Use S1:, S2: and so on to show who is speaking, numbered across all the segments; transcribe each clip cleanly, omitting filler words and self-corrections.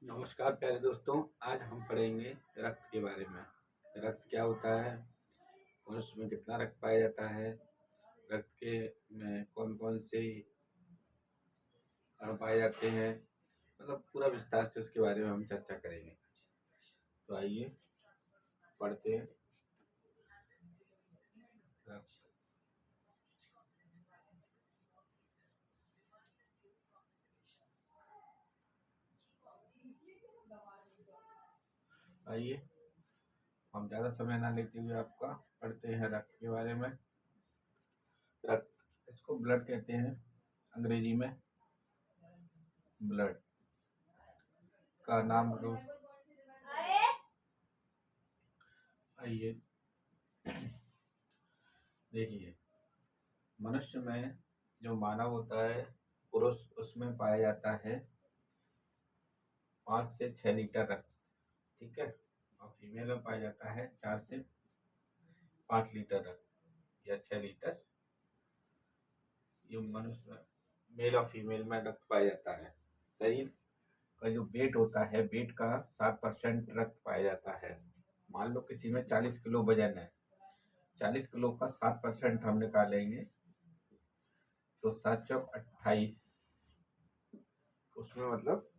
S1: नमस्कार प्यारे दोस्तों। आज हम पढ़ेंगे रक्त के बारे में। रक्त क्या होता है, मनुष्य में कितना रक्त पाया जाता है, रक्त के में कौन कौन से अणु पाए जाते हैं, मतलब पूरा विस्तार से उसके बारे में हम चर्चा करेंगे। तो आइए पढ़ते हैं। रक्त। आइए हम ज़्यादा समय ना लेते हुए आपका पढ़ते हैं रक्त के बारे में। रक्त, इसको ब्लड कहते हैं अंग्रेजी में। ब्लड का नाम लो। आइए देखिए, मनुष्य में जो मानव होता है पुरुष, उसमें पाया जाता है 5 से 6 लीटर रक्त। ठीक है। और फीमेल में पाया जाता है 4 से 5 लीटर रक्त या 6 लीटर। ये मनुष्य में मेल और फीमेल में रक्त पाया जाता है। शरीर का जो वेट होता है, वेट का 7% रक्त पाया जाता है। मान लो किसी में 40 किलो वजन है, 40 किलो का 7% हम निकालेंगे तो 7 चौक 28, उसमें मतलब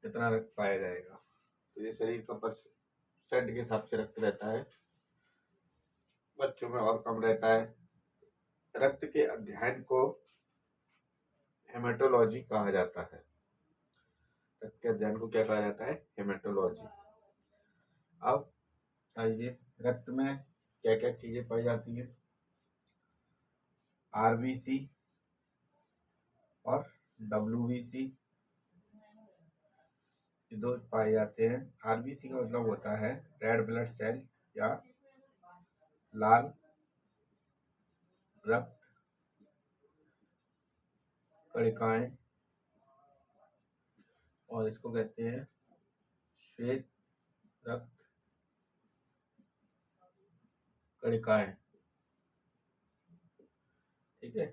S1: कितना रक्त पाया जाएगा। तो ये शरीर का परसेंट के हिसाब से रक्त रहता है, बच्चों में और कम रहता है। रक्त के अध्ययन को हेमेटोलॉजी कहा जाता है। रक्त के अध्ययन को क्या कहा जाता है? हेमेटोलॉजी। अब आइए, रक्त में क्या क्या चीजें पाई जाती है। आरबीसी और डब्ल्यूबीसी, ये दो पाए जाते हैं। आरबीसी का मतलब होता है रेड ब्लड सेल या लाल रक्त कणिकाएं, और इसको कहते हैं श्वेत रक्त कणिकाएं। ठीक है।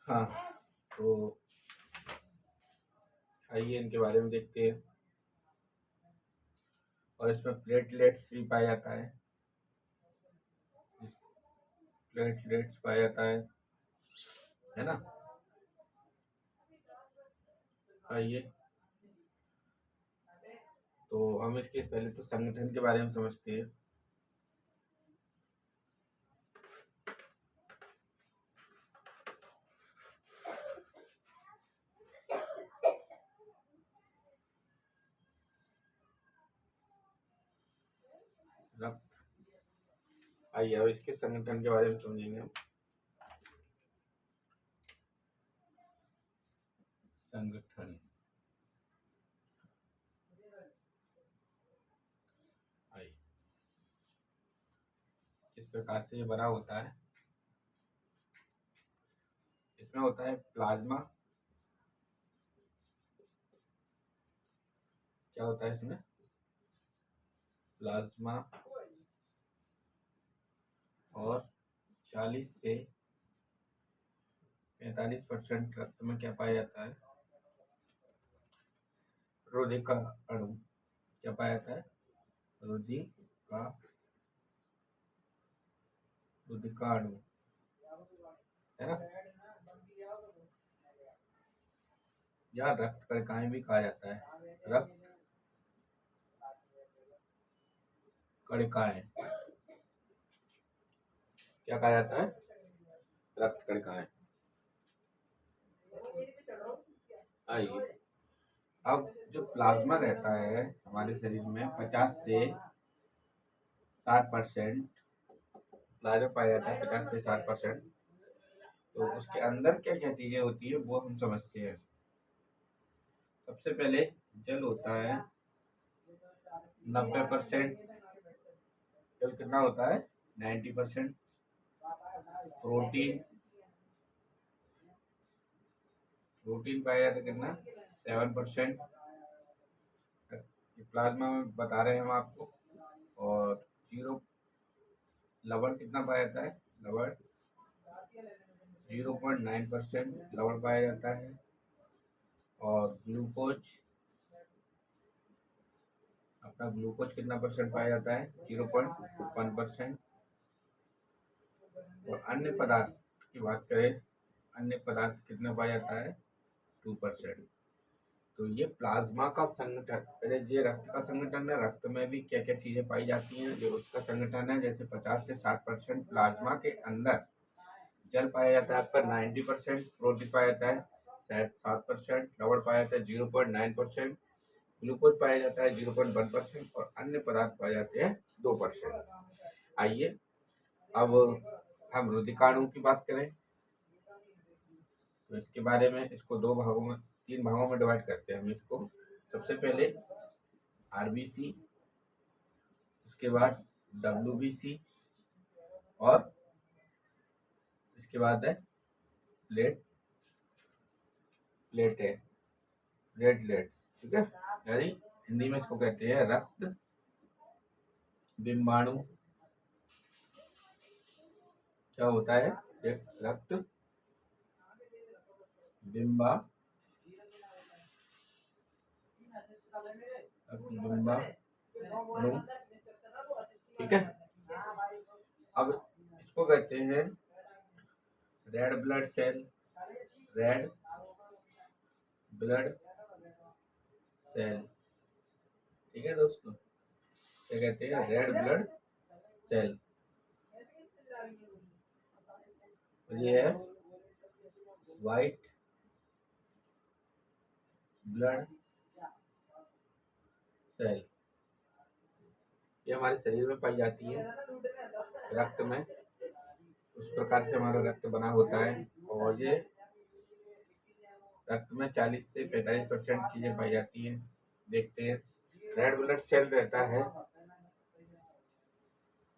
S1: हाँ, तो आइए इनके बारे में देखते हैं। और इसमें प्लेटलेट्स भी पाया जाता है, प्लेटलेट्स पाया जाता है ना। आइए, तो हम इसके पहले तो संगठन के बारे में समझते हैं। रक्त, आइए अब इसके संगठन के बारे में समझेंगे हम। संगठन, आइए इस प्रकार से ये बना होता है। इसमें होता है प्लाज्मा। क्या होता है इसमें? प्लाज्मा। और 40 से 45% रक्त में क्या पाया जाता है? रुधिका अणु। क्या पाया जाता है? रुधिका अणु, है ना। या रक्त कणिकाएं भी कहा जाता है। रक्त कणिकाएं क्या कहा जाता है? रक्त कणिकाएं। आइए, अब जो प्लाज्मा रहता है हमारे शरीर में 50 से 60% प्लाज्मा पाया जाता है, 50 से 60%। तो उसके अंदर क्या क्या चीजें होती है वो हम समझते हैं। सबसे पहले जल होता है 90%। जल कितना होता है? 90%। प्रोटीन, प्रोटीन पाया जाता है कितना? 7%। प्लाज्मा में बता रहे हैं हम आपको। और 0 लवण कितना पाया जाता है? लवण 0.9% लवण पाया जाता है, और ग्लूकोज, अपना ग्लूकोज कितना परसेंट पाया जाता है? 0.1%। और अन्य पदार्थ की बात करें, अन्य पदार्थ कितना पाया जाता है? 2%। तो ये प्लाज्मा का संगठन, अरे ये रक्त का संगठन है। रक्त में भी क्या क्या चीजें पाई जाती हैं, जो उसका संगठन है। जैसे 50 से 60% प्लाज्मा के अंदर जल पाया जाता है, आपका 90% प्रोटीन पाया जाता है, 7%, लवण पाया जाता है 0.9%, ग्लूकोज पाया जाता है 0.1%, और अन्य पदार्थ पाए जाते हैं 2%। आइए अब हम रुधिकाणु की बात करें, तो इसके बारे में, इसको तीन भागों में डिवाइड करते हैं हम इसको। सबसे पहले आरबीसी, उसके बाद डब्ल्यूबीसी, और इसके बाद है प्लेटलेट्स। ठीक है, यानी हिंदी में इसको कहते हैं रक्त बिंबाणु। क्या होता है? रक्त बिंबाणु। ठीक है, अब इसको कहते हैं red blood cell. Red blood cell, ठीक है दोस्तों, क्या कहते हैं? Red blood cell. ये है वाइट ब्लड सेल। ये हमारे शरीर में पाई जाती है, रक्त में। उस प्रकार से हमारा रक्त बना होता है, और ये रक्त में 40 से 45% चीजें पाई जाती हैं। देखते हैं, रेड ब्लड सेल रहता है,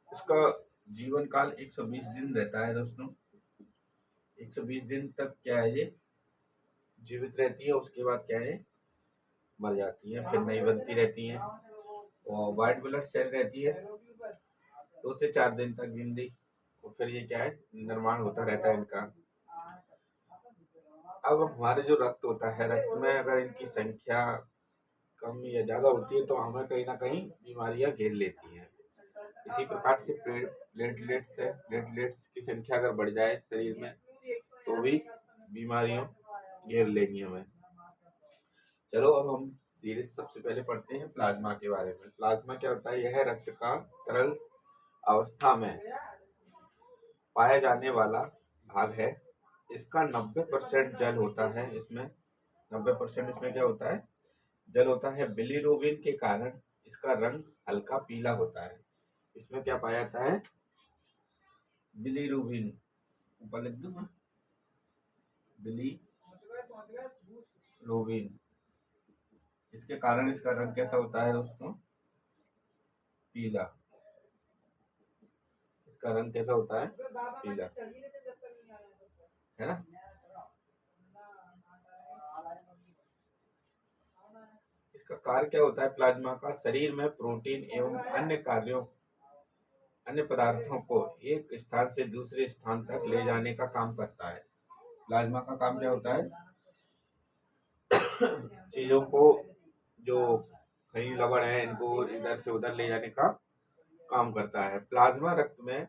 S1: इसका जीवन काल 120 दिन रहता है दोस्तों। 120 दिन तक क्या है, ये जीवित रहती है। उसके बाद क्या है, मर जाती है, फिर नई बनती रहती है। और व्हाइट ब्लड सेल रहती है 2 से 4 दिन तक जिंदगी, और फिर ये क्या है, निर्माण होता रहता है इनका। अब हमारे जो रक्त होता है, रक्त में अगर इनकी संख्या कम या ज्यादा होती है तो हमें कहीं ना कहीं बीमारियां घेर लेती हैं। इसी प्रकार से प्लेटलेट्स की संख्या अगर बढ़ जाए शरीर में तो भी बीमारियों घेर लेंगी हमें। चलो अब हम धीरे से सबसे पहले पढ़ते हैं प्लाज्मा के बारे में। प्लाज्मा क्या होता है? यह रक्त का तरल अवस्था में पाया जाने वाला भाग है। इसका 90% जल होता है। इसमें 90% इसमें क्या होता है? जल होता है। बिलीरुबिन के कारण इसका रंग हल्का पीला होता है। इसमें क्या पाया जाता है? बिलीरुबिन, ऊपर लिख दूं मैं, बिलीरुबिन। इसके कारण इसका रंग कैसा होता है दोस्तों? पीला। इसका रंग कैसा होता है? पीला, है ना। इसका कार्य क्या होता है प्लाज्मा का? शरीर में प्रोटीन एवं अन्य पदार्थों को एक स्थान से दूसरे स्थान तक ले जाने का काम करता है। प्लाज्मा का काम क्या होता है? चीजों को, जो खनिज लवण है, इनको इधर से उधर ले जाने का काम करता है। प्लाज्मा रक्त में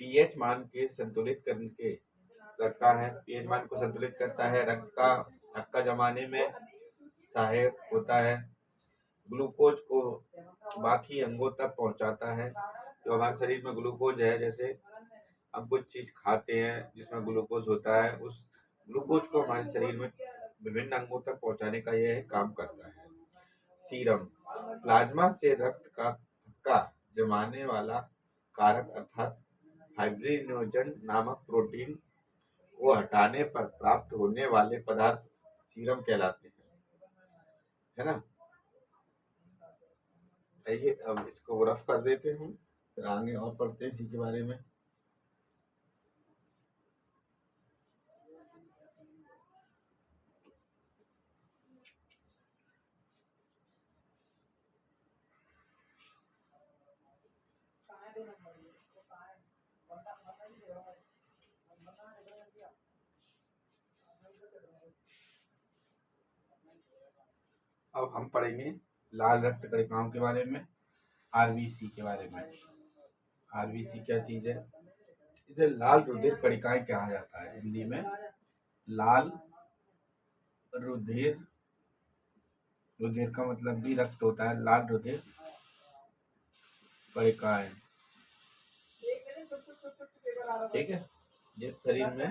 S1: पीएच मान के संतुलित करके रखता है। पीएच मान को संतुलित करता है। रक्त का थक्का जमाने में सहायक होता है। ग्लूकोज को बाकी अंगों तक पहुंचाता है। जो हमारे शरीर में ग्लूकोज है, जैसे हम कुछ चीज खाते हैं जिसमें ग्लूकोज होता है, उस ग्लूकोज को हमारे शरीर में विभिन्न अंगों तक पहुंचाने का यह काम करता है। सीरम, प्लाज्मा से रक्त का थक्का जमाने वाला कारक अर्थात फाइब्रिनोजन नामक प्रोटीन को हटाने पर प्राप्त होने वाले पदार्थ सीरम कहलाते हैं, है ना। आइए अब इसको रफ कर देते हैं, फिर आगे और पढ़ते हैं इसी के बारे में। अब हम पढ़ेंगे लाल रक्त कणिकाओं के बारे में, आरबीसी के बारे में। आरबीसी क्या चीज है? इसे लाल रुधिर कणिकाएं कहा जाता है हिंदी में। लाल रुधिर, रुधिर का मतलब भी रक्त होता है। लाल रुधिर कणिकाएं, ठीक है, ये शरीर में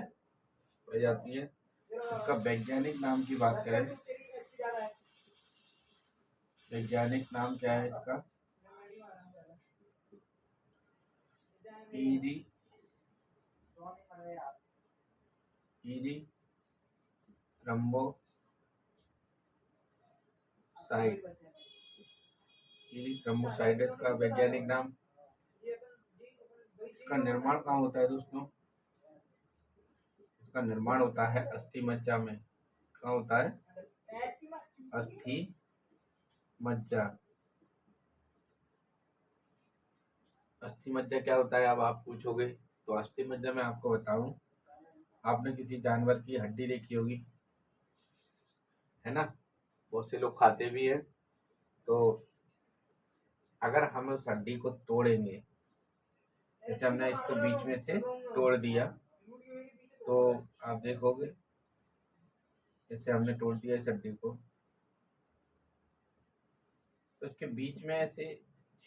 S1: पाई जाती है। इसका वैज्ञानिक नाम की बात करें, वैज्ञानिक नाम क्या है इसका? इरिथ्रोम्बोसाइट इसका वैज्ञानिक नाम। इसका निर्माण कहाँ होता है दोस्तों? इसका निर्माण होता है अस्थि मज्जा में। कहाँ होता है? अस्थि मज्जा। अस्थि मज्जा क्या होता है अब आप पूछोगे, तो अस्थि मज्जा मैं आपको बताऊं, आपने किसी जानवर की हड्डी देखी होगी, है ना? बहुत से लोग खाते भी है। तो अगर हम उस हड्डी को तोड़ेंगे, जैसे हमने इसको बीच में से तोड़ दिया, तो आप देखोगे जैसे हमने तोड़ दिया इस हड्डी को, तो इसके बीच में ऐसे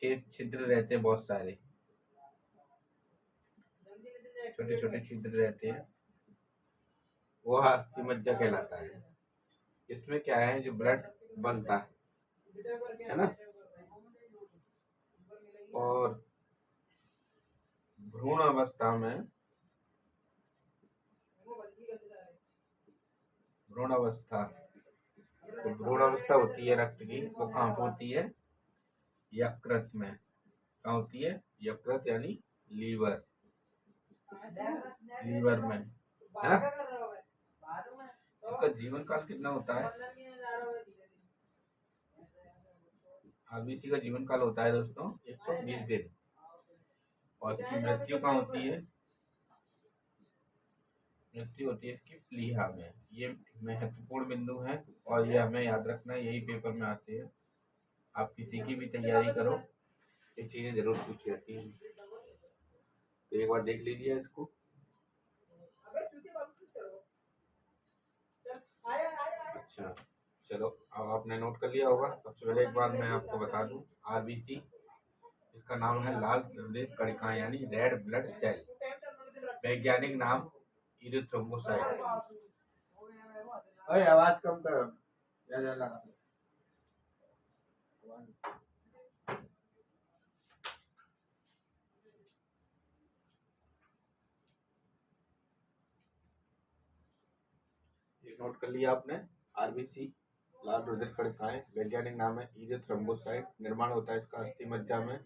S1: छिद्र रहते हैं, बहुत सारे छोटे छोटे छिद्र रहते हैं, वो अस्थि मज्जा कहलाता है। इसमें क्या है, जो ब्लड बनता है ना, और भ्रूण अवस्था में, भ्रूण अवस्था, तो भ्रूण अवस्था होती है रक्त की, वो कहाँ होती है? यकृत में। कहाँ होती है? यकृत यानी लीवर, लीवर में, है ना? इसका जीवन काल कितना होता है? आरबीसी का जीवन काल होता है दोस्तों 120 दिन। और इसकी मृत्यु कहाँ होती है? मृत्यु होती है इसकी प्लीहा में। ये महत्वपूर्ण बिंदु है और ये हमें याद रखना है, यही पेपर में आते हैं। आप किसी की भी तैयारी करो, ये चीजें जरूर पूछी जाती हैं, तो एक बार देख लीजिए इसको। अच्छा, चलो, अब आपने नोट कर लिया होगा। सबसे पहले एक बार मैं आपको बता दूं, आरबीसी इसका नाम है लाल रक्त कणिकाएं यानी रेड ब्लड सेल। वैज्ञानिक नाम इरिथ्रोम्बोसाइट। अरे आवाज कम करो, ज्यादा लगा। ये नोट कर लिया आपने, आरबीसी लाल रुधिर कणिकाएं, वैज्ञानिक नाम है इरिथ्रोम्बोसाइट, निर्माण होता है इसका अस्थि मज्जा में,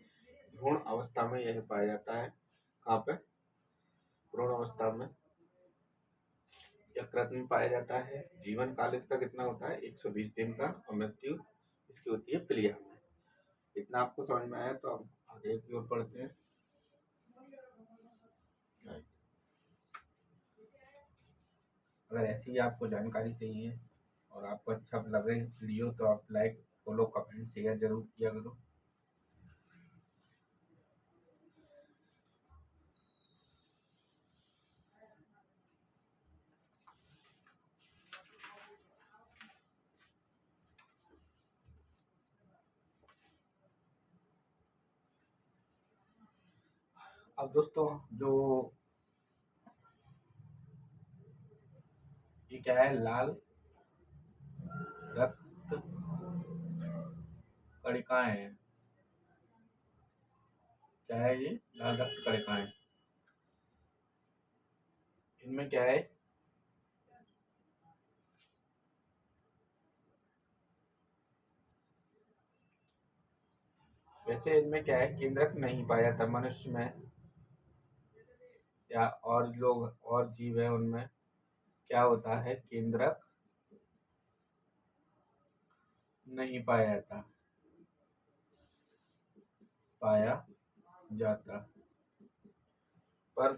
S1: भ्रूण अवस्था में यह पाया जाता है। कहाँ पे? भ्रूण अवस्था में, यकृत में पाया जाता है। जीवन काल इसका कितना होता है? 120 दिन का, और मृत्यु इसकी होती है प्लीहा में। इतना आपको समझ में आया, तो हम आगे की ओर पढ़ते हैं। अगर ऐसी ही आपको जानकारी चाहिए और आपको अच्छा लगे वीडियो, तो आप लाइक, फॉलो, कमेंट, शेयर जरूर किया करो। अब दोस्तों, जो ये क्या है, लाल रक्त कणिकाएं हैं। क्या है ये? लाल रक्त कणिकाएं। इनमें क्या है? वैसे इनमें क्या है, केंद्रक नहीं पाया जाता मनुष्य में, या और लोग और जीव है उनमें क्या होता है, केंद्रक नहीं पाया जाता, पाया जाता। पर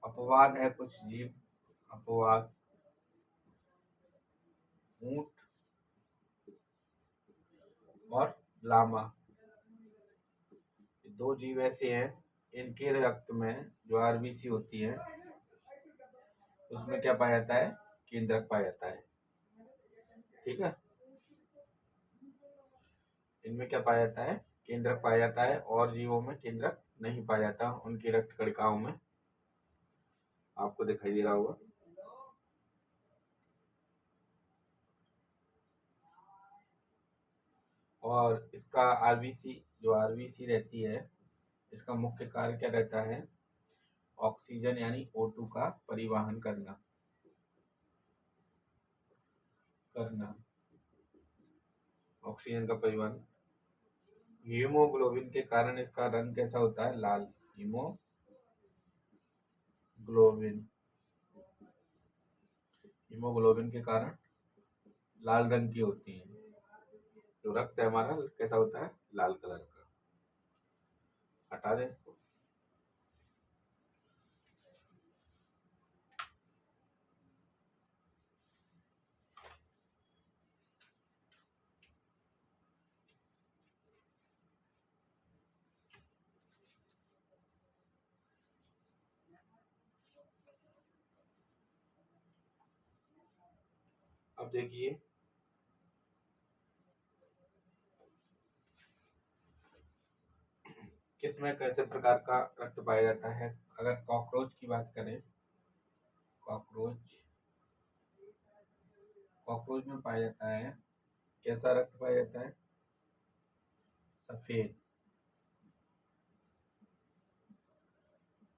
S1: अपवाद है कुछ जीव, अपवाद, ऊंट, और लामा, दो जीव ऐसे हैं, इनके रक्त में जो आरबीसी होती है उसमें क्या पाया जाता है, केंद्रक पाया जाता है। ठीक है, इनमें क्या पाया जाता है, केंद्रक पाया जाता है, और जीवों में केंद्रक नहीं पाया जाता, उनकी रक्त कणिकाओं में। आपको दिखाई दे रहा होगा। और इसका आरबीसी, जो आरबीसी रहती है, इसका मुख्य कार्य क्या रहता है, ऑक्सीजन यानी O2 का परिवहन करना ऑक्सीजन का परिवहन। हीमोग्लोबिन के कारण इसका रंग कैसा होता है, लाल। हीमोग्लोबिन के कारण लाल रंग की होती है, जो रक्त है हमारा कैसा होता है, लाल कलर का। हटा दें इसको। अब देखिए, किसमें कैसे प्रकार का रक्त पाया जाता है। अगर कॉकरोच की बात करें, कॉकरोच में पाया जाता है, कैसा रक्त पाया जाता है,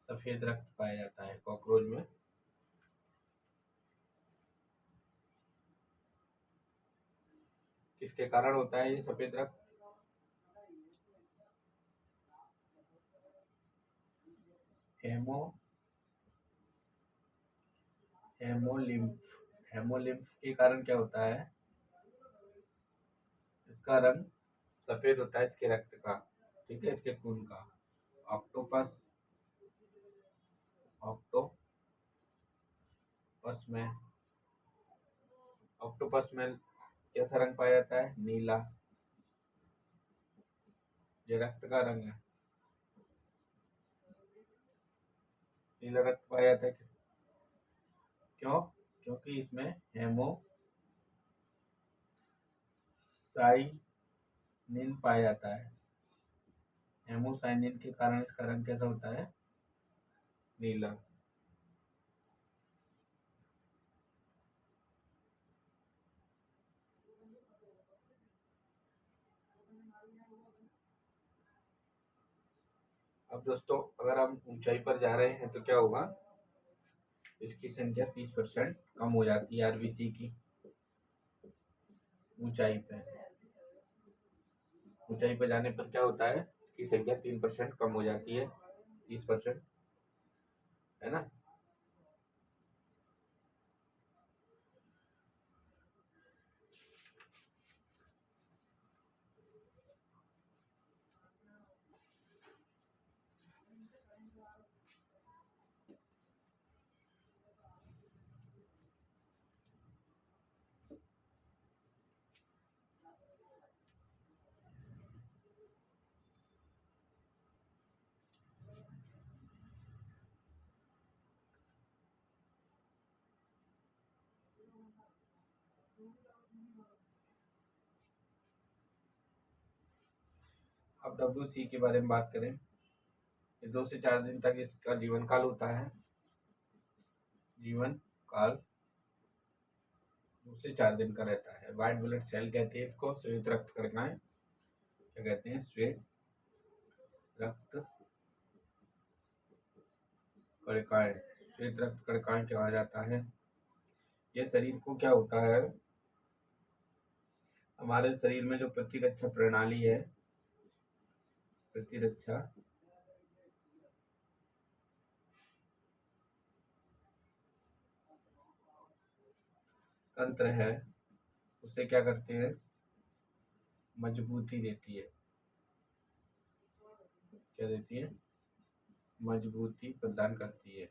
S1: सफेद रक्त पाया जाता है कॉकरोच में। किसके कारण होता है ये सफेद रक्त, हेमोलिम्फ के कारण क्या होता है, इसका रंग सफेद होता है, इसके रक्त का। ठीक है, इसके खून का। ऑक्टोपस में कैसा रंग पाया जाता है, नीला। ये रक्त का रंग है, नीला रक्त पाया जाता है। क्यों, क्योंकि इसमें हेमोसाइनिन पाया जाता है। हेमोसाइनिन के कारण इसका रंग कैसा होता है, नीला। अब दोस्तों, अगर हम ऊंचाई पर जा रहे हैं तो क्या होगा, इसकी संख्या 30% कम हो जाती है आरबीसी की। ऊंचाई पर जाने पर क्या होता है, इसकी संख्या 3% कम हो जाती है, 30%, है ना। अब WC के बारे में बात करें, 2 से 4 दिन तक इसका जीवन काल होता है। जीवन काल 2 से 4 दिन का रहता है। व्हाइट ब्लड सेल कहते हैं इसको, श्वेत रक्त कणिकाएं क्या कहते हैं, श्वेत रक्त कणिकाएं, श्वेत रक्त कणिकाएं कहा जाता है। यह शरीर को क्या होता है, हमारे शरीर में जो प्रतिरक्षा प्रणाली है, प्रतिरक्षा तंत्र है, उसे क्या करते हैं, मजबूती देती है। क्या देती है, मजबूती प्रदान करती है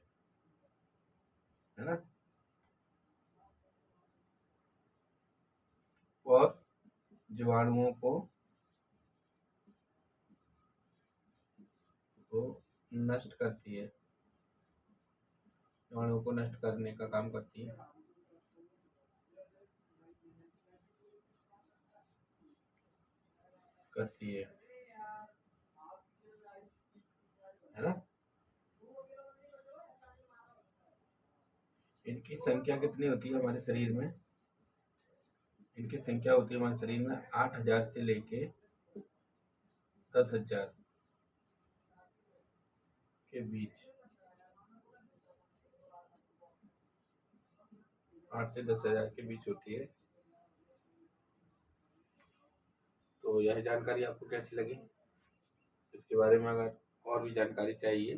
S1: ना। और जीवाणुओं को नष्ट करती है, जीवाणुओं को नष्ट करने का काम करती है। है ना। इनकी संख्या कितनी होती है हमारे शरीर में? इनकी संख्या होती है हमारे शरीर में 8,000 से लेके 10,000 के बीच। 8 से 10,000 के बीच होती है। तो यह जानकारी आपको कैसी लगी? इसके बारे में अगर और भी जानकारी चाहिए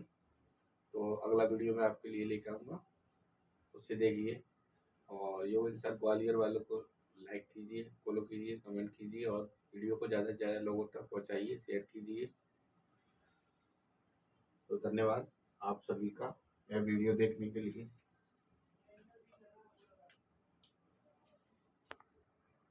S1: तो अगला वीडियो मैं आपके लिए लेकर आऊँगा, उसे देखिए। और योग इंसान ग्वालियर वालों को लाइक कीजिए, फॉलो कीजिए, कमेंट कीजिए और वीडियो को ज़्यादा से ज़्यादा लोगों तक पहुँचाइए, शेयर कीजिए। तो धन्यवाद आप सभी का यह वीडियो देखने के लिए।